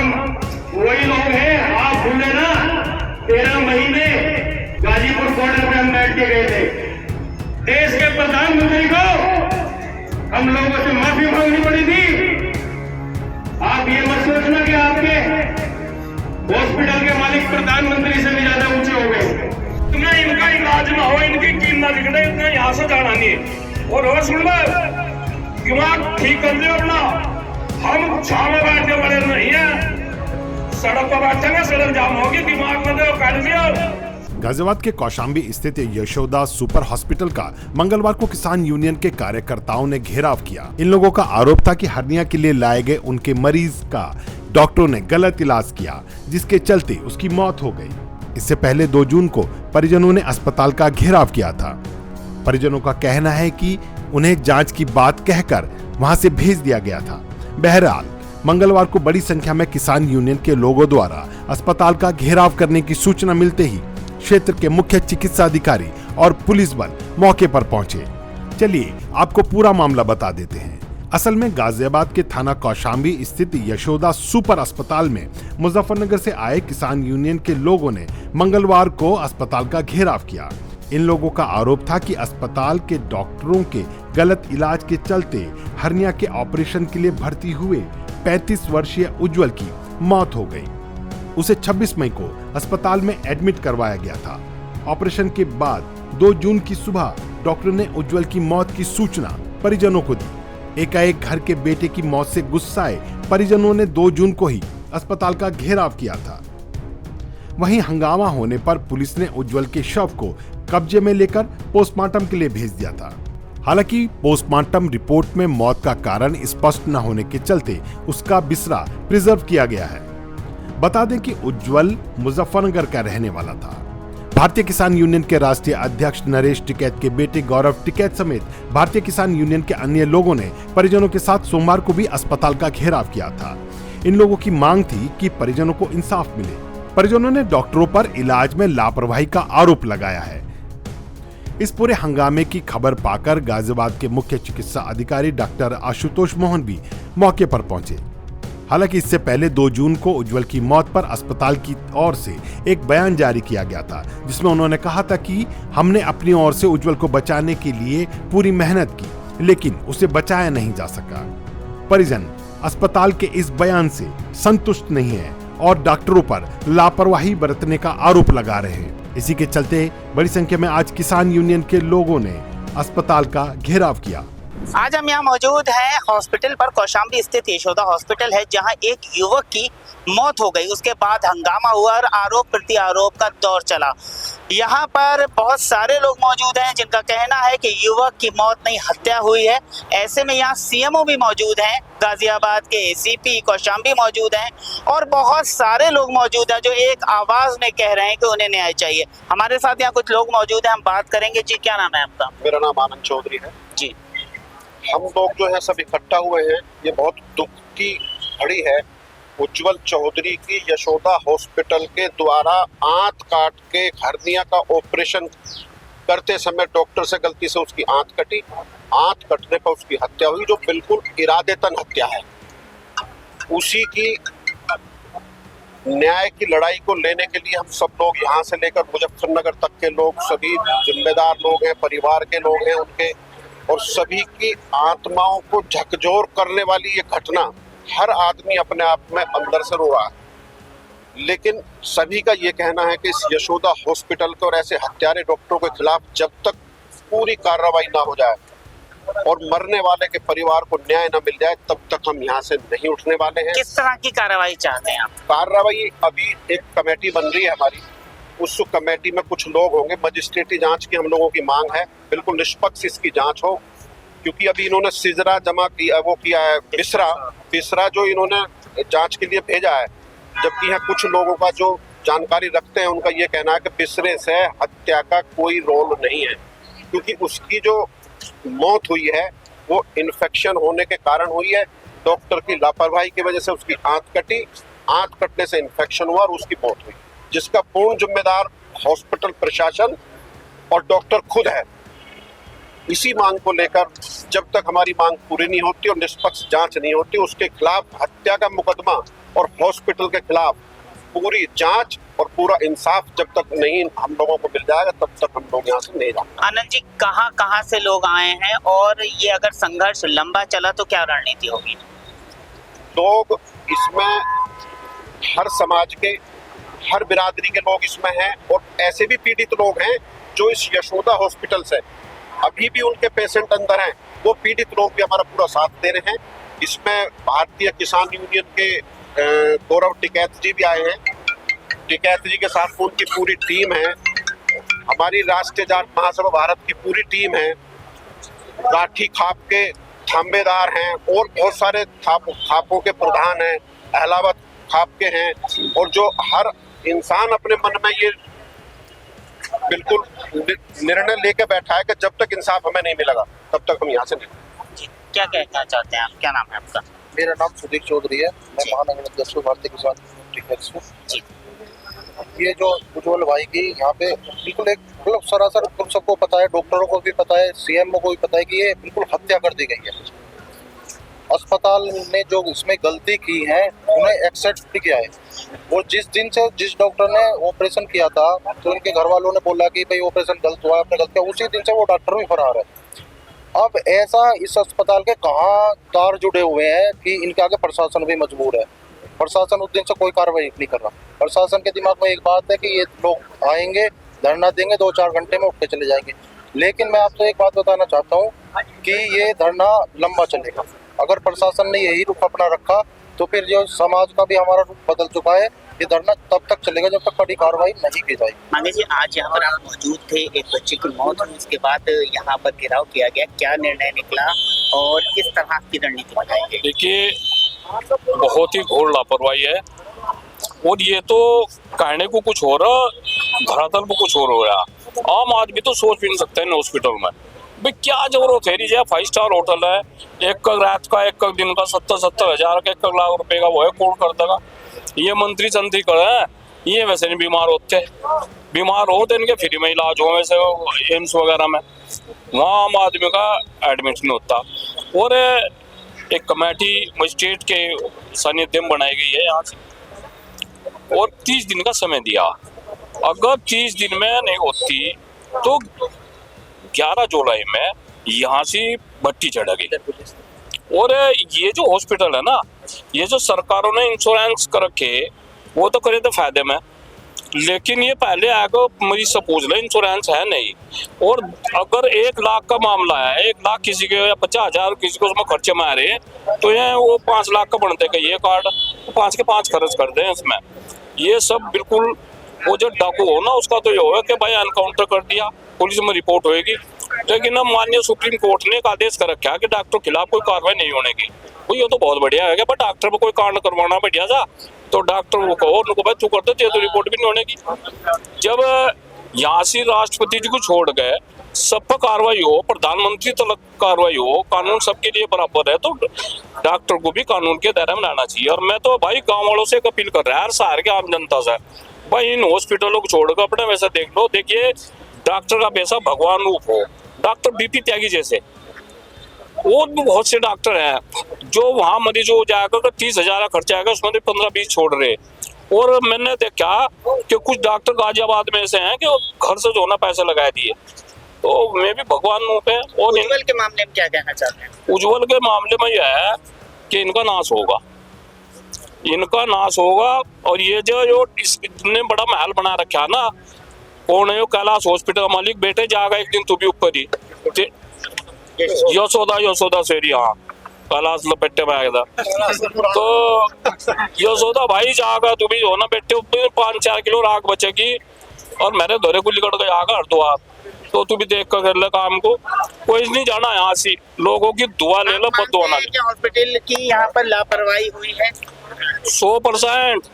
हम वही लोग हैं। आप भूले ना, 13 महीने गाजीपुर बॉर्डर पे हम बैठ के गए थे। देश के प्रधानमंत्री को हम लोगों से माफी मांगनी पड़ी थी। आप ये मत सोचना कि आपके हॉस्पिटल के मालिक प्रधानमंत्री से भी ज्यादा ऊंचे हो गए। तुम्हें इनका इलाज ना हो, इनकी कीमत ना बिगड़े, इतना यहाँ से जाना नहीं। और सुन लो, दिमाग ठीक कर लियो अपना। हम छाव में बैठने वाले नहीं है, सड़क पर बैठेंगे, सड़क जाम होगी, दिमाग में तो काट दिया। गाजियाबाद के कौशाम्बी स्थित यशोदा सुपर हॉस्पिटल का मंगलवार को किसान यूनियन के कार्यकर्ताओं ने घेराव किया। इन लोगों का आरोप था कि हर्निया के लिए लाए गए उनके मरीज का डॉक्टरों ने गलत इलाज किया, जिसके चलते उसकी मौत हो गई। इससे पहले 2 जून को परिजनों ने अस्पताल का घेराव किया था। परिजनों का कहना है कि उन्हें जांच की बात कहकर वहां से भेज दिया गया था। बहरहाल मंगलवार को बड़ी संख्या में किसान यूनियन के लोगों द्वारा अस्पताल का घेराव करने की सूचना मिलते ही क्षेत्र के मुख्य चिकित्सा अधिकारी और पुलिस बल मौके पर पहुंचे। चलिए आपको पूरा मामला बता देते हैं। असल में गाजियाबाद के थाना कौशाम्बी स्थित यशोदा सुपर अस्पताल में मुजफ्फरनगर से आए किसान यूनियन के लोगों ने मंगलवार को अस्पताल का घेराव किया। इन लोगों का आरोप था कि अस्पताल के डॉक्टरों के गलत इलाज के चलते हर्निया के ऑपरेशन के लिए भर्ती हुए 35 वर्षीय उज्जवल की मौत हो गई। उसे 26 मई को अस्पताल में एडमिट करवाया गया था। ऑपरेशन के बाद 2 जून की सुबह डॉक्टर ने उज्जवल की मौत की सूचना परिजनों को दी। एकाएक घर के बेटे की मौत से गुस्साए परिजनों ने 2 जून को ही अस्पताल का घेराव किया था। वहीं हंगामा होने पर पुलिस ने उज्जवल के शव को कब्जे में लेकर पोस्टमार्टम के लिए भेज दिया था। हालांकि पोस्टमार्टम रिपोर्ट में मौत का कारण स्पष्ट न होने के चलते उसका बिस्रा प्रिजर्व किया गया है। बता दें कि उज्जवल मुजफ्फरनगर का रहने वाला था। भारतीय किसान यूनियन के राष्ट्रीय अध्यक्ष नरेश टिकैत के बेटे गौरव टिकैत समेत भारतीय किसान यूनियन के अन्य लोगों ने परिजनों के साथ सोमवार को भी अस्पताल का घेराव किया था। इन लोगों की मांग थी कि परिजनों को इंसाफ मिले। परिजनों ने डॉक्टरों पर इलाज में लापरवाही का आरोप लगाया है। इस पूरे हंगामे की खबर पाकर गाजियाबाद के मुख्य चिकित्सा अधिकारी डॉक्टर आशुतोष मोहन भी मौके पर पहुंचे। हालांकि इससे पहले 2 जून को उज्जवल की मौत पर अस्पताल की ओर से एक बयान जारी किया गया था, जिसमें उन्होंने कहा था कि हमने अपनी ओर से उज्जवल को बचाने के लिए पूरी मेहनत की, लेकिन उसे बचाया नहीं जा सका। परिजन अस्पताल के इस बयान से संतुष्ट नहीं है और डॉक्टरों पर लापरवाही बरतने का आरोप लगा रहे हैं। इसी के चलते बड़ी संख्या में आज किसान यूनियन के लोगों ने अस्पताल का घेराव किया। आज हम यहाँ मौजूद हैं हॉस्पिटल पर। कौशाम्बी स्थित यशोदा हॉस्पिटल है, जहाँ एक युवक की मौत हो गई। उसके बाद हंगामा हुआ और आरोप प्रति आरोप का दौर चला। यहाँ पर बहुत सारे लोग मौजूद हैं जिनका कहना है कि युवक की मौत नहीं, हत्या हुई है। ऐसे में यहाँ सीएमओ भी मौजूद हैं, गाजियाबाद के एसीपी कौशाम्बी मौजूद हैं और बहुत सारे लोग मौजूद हैं जो एक आवाज में कह रहे हैं कि उन्हें न्याय चाहिए। हमारे साथ यहाँ कुछ लोग मौजूद हैं, हम बात करेंगे। जी, क्या नाम है आपका? मेरा नाम आनंद चौधरी है जी। हम लोग जो है सब इकट्ठा हुए हैं। ये बहुत दुख की घड़ी है। उज्जवल चौधरी की यशोदा हॉस्पिटल के द्वारा आंत काट के हर्निया का ऑपरेशन करते समय डॉक्टर से गलती से उसकी आंत कटी। आंत कटने पर उसकी हत्या हुई, जो बिल्कुल इरादेतन हत्या है। उसी की न्याय की लड़ाई को लेने के लिए हम सब लोग यहाँ से लेकर मुजफ्फरनगर तक के लोग, सभी जिम्मेदार लोग हैं, परिवार के लोग हैं उनके, और सभी की आत्माओं को झकझोर करने वाली ये घटना, हर आदमी अपने आप में अंदर से रो रहा है। लेकिन सभी का ये कहना है कि इस यशोदा हॉस्पिटल के और ऐसे हत्यारे डॉक्टरों के खिलाफ जब तक पूरी कार्रवाई ना हो जाए और मरने वाले के परिवार को न्याय न मिल जाए, तब तक हम यहाँ से नहीं उठने वाले हैं। किस तरह की कार्रवाई चाहते हैं आप? कार्रवाई अभी एक कमेटी बन रही है हमारी, उस कमेटी में कुछ लोग होंगे। मजिस्ट्रेटी जांच की हम लोगों की मांग है, बिल्कुल निष्पक्ष इसकी जांच हो, क्योंकि अभी इन्होंने सिजरा जमा किया, वो किया है बिसरा जो इन्होंने जांच के लिए भेजा है, जबकि यहाँ कुछ लोगों का जो जानकारी रखते हैं उनका ये कहना है कि बिसरे से हत्या का कोई रोल नहीं है, क्योंकि उसकी जो मौत हुई है वो इन्फेक्शन होने के कारण हुई है। डॉक्टर की लापरवाही की वजह से उसकी आंत कटी, आंत कटने से इन्फेक्शन हुआ और उसकी मौत हुई, जिसका पूर्ण जिम्मेदार हॉस्पिटल प्रशासन और डॉक्टर खुद है। इसी मांग को लेकर जब तक हमारी मांग पूरी नहीं होती और निष्पक्ष जांच नहीं होती, उसके खिलाफ हत्या का मुकदमा और हॉस्पिटल के खिलाफ पूरी जांच और पूरा इंसाफ जब तक नहीं हम लोगों को मिल जाएगा तब तक हम लोग यहाँ से नहीं जाएंगे। आनंद जी, कहाँ कहाँ से लोग आए हैं और ये अगर संघर्ष लंबा चला तो क्या रणनीति होगी? लोग इसमें हर समाज के, हर बिरादरी के लोग इसमें हैं और ऐसे भी पीड़ित लोग हैं जो इस यशोदा हॉस्पिटल से अभी भी उनके पेशेंट अंदर हैं, वो पीड़ित लोग भी हमारा पूरा साथ दे रहे हैं। इसमें भारतीय किसान यूनियन के गौरव टिकैत जी भी आए हैं। टिकैत जी के साथ उनकी पूरी टीम है, हमारी राष्ट्रीय जाट महासभा भारत की पूरी टीम है, लाठी खाप के थांबेदार हैं और बहुत सारे खापों के प्रधान हैं, अहलावत खाप के हैं, और जो हर इंसान अपने मन में ये बिल्कुल निर्णय लेके बैठा है कि जब तक इंसाफ हमें नहीं मिलेगा तब तक हम यहाँ से नहीं। जी, क्या कहना चाहते हैं आप? क्या नाम है आपका? मेरा नाम सुधीर चौधरी है, मैं महानगर अध्यक्ष हूँ भारतीय किसान यूनियन हूँ। जी, ये जो उज्जवल भाई की यहाँ पे बिल्कुल एक मतलब सरासर सबको पता है, डॉक्टरों को भी पता है, सीएमओ को भी पता है कि ये बिल्कुल हत्या कर दी गई है। अस्पताल ने जो इसमें गलती की है उन्हें एक्सेप्ट भी किया है। वो जिस दिन से जिस डॉक्टर ने ऑपरेशन किया था तो उनके घर वालों ने बोला कि भाई ऑपरेशन गलत हुआ, आपने गलत किया, उसी दिन से वो डॉक्टर भी फरार है। अब ऐसा इस अस्पताल के कहाँ तार जुड़े हुए हैं कि इनके आगे प्रशासन भी मजबूर है। प्रशासन उस दिन से कोई कार्रवाई नहीं कर रहा। प्रशासन के दिमाग में एक बात है कि ये लोग आएंगे, धरना देंगे, 2-4 घंटे में उठ के चले जाएंगे। लेकिन मैं आपसे एक बात बताना चाहता हूँ कि ये धरना लंबा चलेगा। अगर प्रशासन ने यही रुख अपना रखा तो फिर जो समाज का भी हमारा रुख बदल चुका है, ये धरना तब तक चलेगा जब तक कड़ी कार्रवाई नहीं की जाएगी। मांगे जी, आज यहाँ पर आप मौजूद थे, एक बच्चे की मौत हुई, उसके बाद यहाँ पर घेराव किया गया, क्या निर्णय निकला और किस तरह की रणनीति बनाएंगे? देखिए, बहुत ही घोर लापरवाही है और ये तो कहने को कुछ हो रहा, धरातल को कुछ और हो रहा। आम आदमी तो सोच भी नहीं सकता है हॉस्पिटल में भाई क्या जरूरत है। रही 5 स्टार होटल है, एक रात का, एक दिन का 70-70 हजार का, 1 लाख रुपए का, वो है कौन कर देगा? ये मंत्री संतरी कर हैं, ये वैसे नहीं बीमार होते, बीमार हो तो इनके फ्री में इलाज हो, वैसे एम्स वगैरह में, वहाँ आम आदमी का एडमिट नहीं होता। और एक कमेटी मजिस्ट्रेट के सानिध्य में बनाई गई है यहाँ से और 30 दिन का समय दिया। अगर 30 दिन में नहीं होती तो 11 जुलाई में यहाँ से भट्टी चढ़ेगी। और ये जो हॉस्पिटल है ना, ये जो सरकारों ने इंश्योरेंस कर रखे वो तो करे थे फायदे में, लेकिन ये पहले आकर मरीज से पूछ ले, इंश्योरेंस है नहीं। और अगर 1 लाख का मामला है, 1 लाख किसी के या 50,000 किसी को उसमें खर्चे में आ रहे तो ये वो 5 लाख का बनते का ये कार्ड 5 के 5 खर्च कर दें इसमें। ये सब बिल्कुल वो जो डाकू हो ना उसका तो ये हो कि भाई एनकाउंटर कर दिया, पुलिस में रिपोर्ट होगी। लेकिन अब माननीय सुप्रीम कोर्ट ने एक आदेश कर रखा है कि डॉक्टर के खिलाफ कोई कार्रवाई नहीं होने की। तो ये तो बहुत बढ़िया है, पर डॉक्टर पर कोई कांड करवाना बढ़िया था तो डॉक्टर को कहो, उनको भाई तू करते थे तो रिपोर्ट भी नहीं होने की। जब यहाँ से राष्ट्रपति जी को छोड़ गए, सब पर कार्रवाई हो, प्रधानमंत्री तक कार्रवाई हो, कानून सबके लिए बराबर है, तो डॉक्टर को भी कानून के दायरे में लाना चाहिए। और मैं तो भाई गाँव वालों से अपील कर रहा है, हर शहर के आम जनता से, भाई इन हॉस्पिटलों को छोड़कर अपने वैसे देख लो। देखिए, डॉक्टर का पैसा भगवान रूप हो, डॉक्टर बीपी त्यागी जैसे और भी बहुत से डॉक्टर हैं जो वहाँ मरीज हो जाएगा तो 30,000 का खर्चा आएगा, उसमें 15-20 छोड़ रहे। और मैंने देखा कि कुछ डॉक्टर गाजियाबाद में ऐसे हैं कि घर से जो ना पैसे लगा दिए, तो मैं भी भगवान रूप है। और उज्जवल के मामले में क्या कहना चाहते हैं? उज्जवल के मामले में यह है कि इनका नाश होगा, इनका नाश होगा। और ये जो इसने बड़ा महल बना रखा ना, कौन है वो? कैलाश हॉस्पिटल मालिक, बेटे जाएगा एक दिन तू भी ऊपर ही, यशोदा शेरी, हाँ कैलाश लपेटे में आएगा तो यशोदा भाई जाएगा तू भी हो ना बेटे, 5-4 किलो राख बचेगी और मेरे दौरे को लिकड़ के आएगा हरिद्वार, तो तू भी देख कर ले काम को। कोई नहीं जाना यहाँ से, लोगों की दुआ ले लो, बद दुआ ना ले। हॉस्पिटल की यहाँ पर लापरवाही हुई है 100%,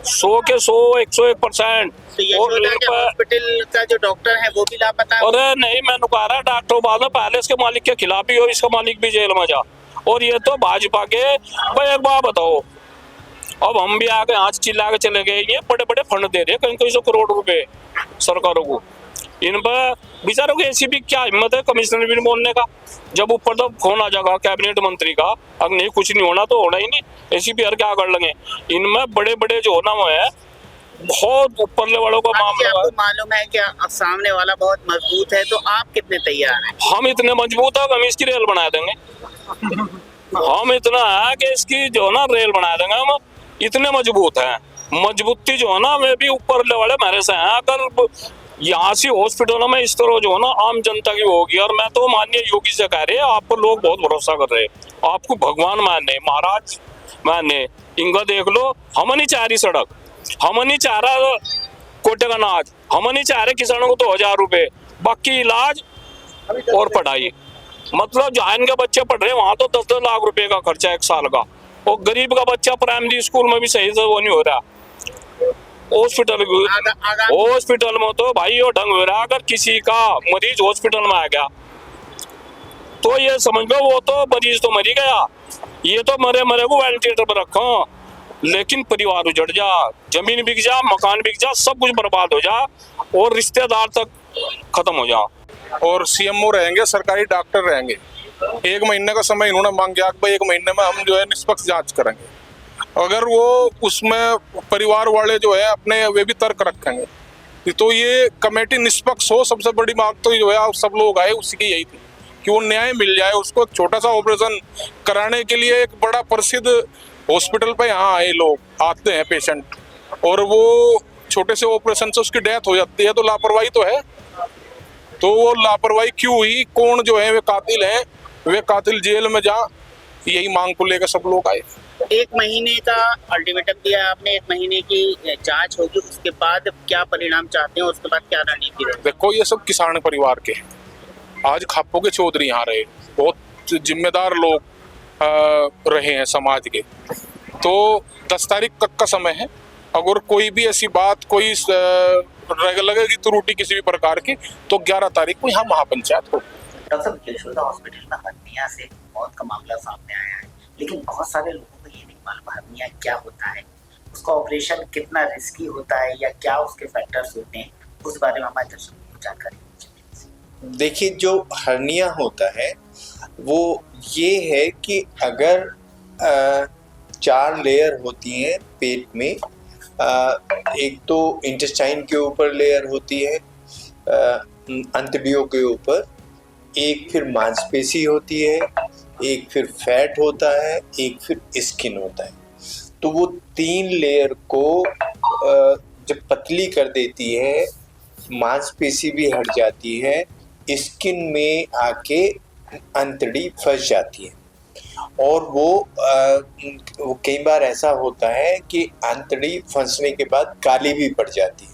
100 के 100, 101%। हॉस्पिटल का जो डॉक्टर है वो भी लापता है। अरे नहीं, मैंने कहा रहा डॉक्टर बाद में पहले इसके मालिक के खिलाफ ही हो, इसका मालिक भी जेल में जा। और ये तो भाजपा के, भाई एक बात बताओ, अब हम भी आगे हाथ चिल्ला के चले गए, ये बड़े बड़े फंड दे रहे हैं कहीं 100 करोड़ रुपए सरकारों को, इन पर बेचारों की ऐसी भी क्या हिम्मत है कमिश्नर भी बोलने का, जब ऊपर तो फोन आ जाएगा कैबिनेट मंत्री का, अगर नहीं कुछ नहीं होना तो होना ही नहीं, एसीपी यार क्या कर लेंगे। इनमें बड़े बड़े जो होना वो है बहुत ऊपर वालों का मामला है। आपको मालूम है कि सामने वाला बहुत मजबूत है, तो आप कितने तैयार हैं? हम इतने मजबूत है कि हम इसकी रेल बना देंगे। हम इतना है कि इसकी जो ना रेल बना देंगे, हम इतने मजबूत हैं। मजबूती जो है ना वे भी ऊपर वाले मेरे से हैं। अगर यहाँ से हॉस्पिटलों में इस तरह जो है ना आम जनता की होगी, और मैं तो माननीय योगी से कह रहे हैं आप पर लोग बहुत भरोसा कर रहे हैं, आपको भगवान माने, महाराज माने, इनका देख लो। हम नहीं चाह रही सड़क, हम नहीं चाह रहा कोटे का अनाज, हम नहीं चाह रहे किसानों को 2000 रुपए, बाकी इलाज और पढ़ाई। मतलब जहाँ इनके बच्चे पढ़ रहे हैं वहां तो 10-10 लाख रुपए का खर्चा है 1 साल का, और गरीब का बच्चा प्राइमरी स्कूल में भी सही से वो नहीं हो रहा। हॉस्पिटल में तो भाई वो ढंग हो रहा है, अगर किसी का मरीज हॉस्पिटल में आ गया तो ये समझ लो वो तो मरीज तो मरी गया, ये तो मरे को वेंटिलेटर पर रखो, लेकिन परिवार उजड़ जा, जमीन बिक जा, मकान बिक जा, सब कुछ बर्बाद हो जा, और रिश्तेदार तक खत्म हो जा। और सीएमओ रहेंगे, सरकारी डॉक्टर रहेंगे। 1 महीने का समय इन्होंने मांग किया कि भाई 1 महीने में हम जो है निष्पक्ष जांच करेंगे। अगर वो उसमें परिवार वाले जो है अपने वे भी तर्क रखेंगे तो ये कमेटी निष्पक्ष हो। सबसे बड़ी बात तो जो है आप सब लोग आए उसी की यही थी कि वो न्याय मिल जाए उसको। छोटा सा ऑपरेशन कराने के लिए एक बड़ा प्रसिद्ध हॉस्पिटल पे यहाँ आए लोग आते हैं पेशेंट, और वो छोटे से ऑपरेशन से उसकी डेथ हो जाती है, तो लापरवाही तो है। तो वो लापरवाही क्यों हुई, कौन जो है वे कातिल है, वे कातिल जेल में जा, यही मांग को लेकर सब लोग आए। 1 महीने का अल्टीमेटम दिया आपने, 1 महीने की जांच होगी, उसके बाद क्या परिणाम चाहते हैं, उसके बाद क्या रणनीति रहेगी? देखो ये सब किसान परिवार के हैं। आज खापो के चौधरी यहाँ रहे, बहुत जिम्मेदार लोग रहे हैं समाज के। तो 10 तारीख तक का समय है, अगर कोई भी ऐसी बात कोई लगेगी त्रुटि किसी भी प्रकार की तो 11 तारीख को यहाँ महापंचायत होगी। डॉक्टर साहब, यशोदा हॉस्पिटल में हर्निया से मौत का मामला सामने आया है, लेकिन बहुत सारे लोगों को ये नहीं मालूम हर्निया क्या होता है, उसका ऑपरेशन कितना रिस्की होता है, या क्या उसके फैक्टर्स होते हैं, उस बारे में हमारे दर्शकों को जानकारी दीजिए। देखिए, जो हर्निया होता है वो ये है कि अगर 4 लेयर होती हैं पेट में, एक तो इंटेस्टाइन के ऊपर लेयर होती है, अंतड़ियों के ऊपर, एक फिर मांसपेशी होती है, एक फिर फैट होता है, एक फिर स्किन होता है। तो वो 3 लेयर को जब पतली कर देती है, मांसपेशी भी हट जाती है, स्किन में आके अंतड़ी फंस जाती है, और वो कई बार ऐसा होता है कि अंतड़ी फंसने के बाद काली भी पड़ जाती है।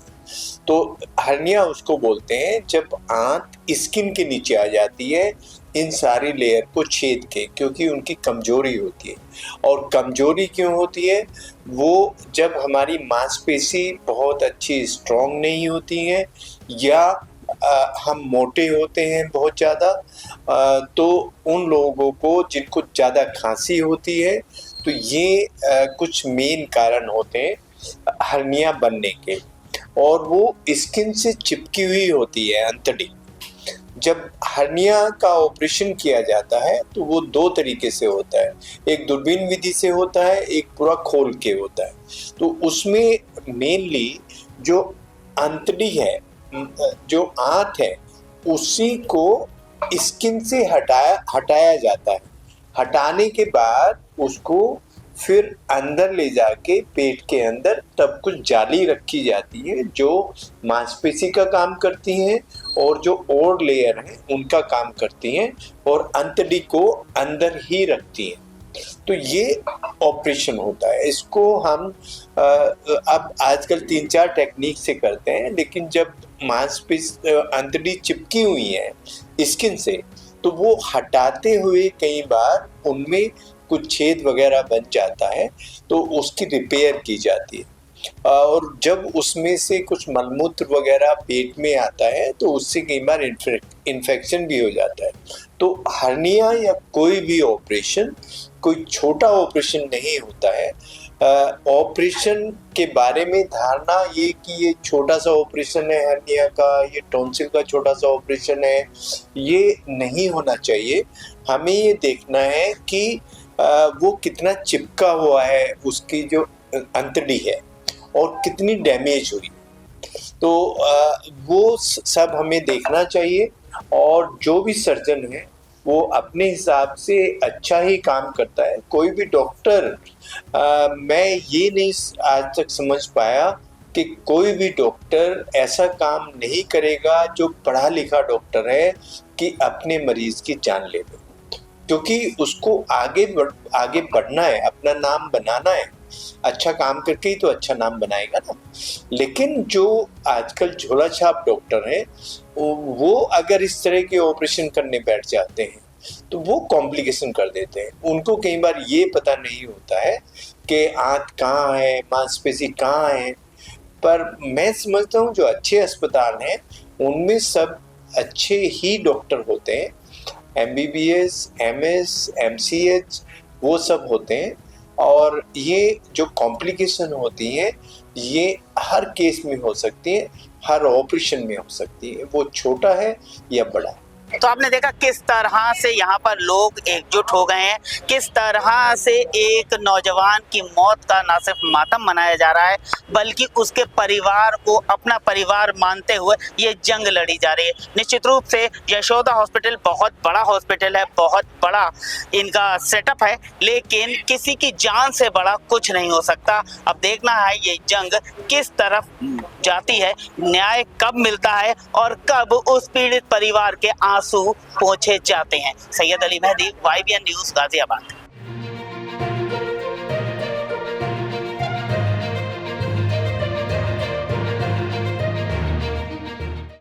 तो हर्निया उसको बोलते हैं जब आंत स्किन के नीचे आ जाती है इन सारी लेयर को छेद के, क्योंकि उनकी कमजोरी होती है। और कमजोरी क्यों होती है? वो जब हमारी मांसपेशी बहुत अच्छी स्ट्रॉन्ग नहीं होती है, या हम मोटे होते हैं बहुत ज़्यादा, तो उन लोगों को जिनको ज़्यादा खांसी होती है, तो ये कुछ मेन कारण होते हैं हर्निया बनने के। और वो स्किन से चिपकी हुई होती है अंतड़ी। जब हर्निया का ऑपरेशन किया जाता है तो वो 2 तरीके से होता है, एक दूरबीन विधि से होता है, एक पूरा खोल के होता है। तो उसमें मेनली जो अंतड़ी है, जो आंत है, उसी को स्किन से हटाया जाता है। हटाने के बाद उसको फिर अंदर ले जाके पेट के अंदर तब कुछ जाली रखी जाती है जो मांसपेशी का काम करती हैं, और जो और लेयर हैं उनका काम करती हैं, और अंतड़ी को अंदर ही रखती हैं। तो ये ऑपरेशन होता है। इसको हम अब आजकल 3-4 टेक्निक से करते हैं, लेकिन जब मांसपेशी अंतड़ी चिपकी हुई है स्किन से, तो वो हटाते हुए कई बार उनमें कुछ छेद वगैरह बन जाता है, तो उसकी रिपेयर की जाती है। और जब उसमें से कुछ मलमूत्र वगैरह पेट में आता है तो उससे कई बार इन्फेक्शन भी हो जाता है। तो हर्निया या कोई भी ऑपरेशन कोई छोटा ऑपरेशन नहीं होता है। ऑपरेशन के बारे में धारणा ये कि ये छोटा सा ऑपरेशन है हर्निया का, ये टॉन्सिल का छोटा सा ऑपरेशन है, ये नहीं होना चाहिए। हमें ये देखना है कि वो कितना चिपका हुआ है, उसकी जो अंतड़ी है और कितनी डैमेज हुई, तो वो सब हमें देखना चाहिए। और जो भी सर्जन है वो अपने हिसाब से अच्छा ही काम करता है। कोई भी डॉक्टर मैं ये नहीं आज तक समझ पाया कि कोई भी डॉक्टर ऐसा काम नहीं करेगा जो पढ़ा लिखा डॉक्टर है कि अपने मरीज की जान ले, क्योंकि उसको आगे बढ़ना है, अपना नाम बनाना है। अच्छा काम करके ही तो अच्छा नाम बनाएगा ना। लेकिन जो आजकल झोला छाप डॉक्टर हैं वो अगर इस तरह के ऑपरेशन करने बैठ जाते हैं तो वो कॉम्प्लिकेशन कर देते हैं। उनको कई बार ये पता नहीं होता है कि आंत कहाँ है, मांसपेशी कहाँ है। पर मैं समझता हूँ जो अच्छे अस्पताल हैं उनमें सब अच्छे ही डॉक्टर होते हैं, MBBS, MS, MCH वो सब होते हैं। और ये जो कॉम्प्लिकेशन होती हैं ये हर केस में हो सकती है, हर ऑपरेशन में हो सकती है, वो छोटा है या बड़ा है। तो आपने देखा किस तरह से यहाँ पर लोग एकजुट हो गए हैं, किस तरह से एक नौजवान की मौत का न सिर्फ मातम मनाया जा रहा है बल्कि उसके परिवार को अपना परिवार मानते हुए ये जंग लड़ी जा रही है। निश्चित रूप से यशोदा हॉस्पिटल बहुत बड़ा हॉस्पिटल है, बहुत बड़ा इनका सेटअप है, लेकिन किसी की जान से बड़ा कुछ नहीं हो सकता। अब देखना है ये जंग किस तरफ जाती है, न्याय कब मिलता है और कब उस पीड़ित परिवार के आंसू पोंछे जाते हैं। Syed Ali Mehdi, YBN news, Ghaziabad.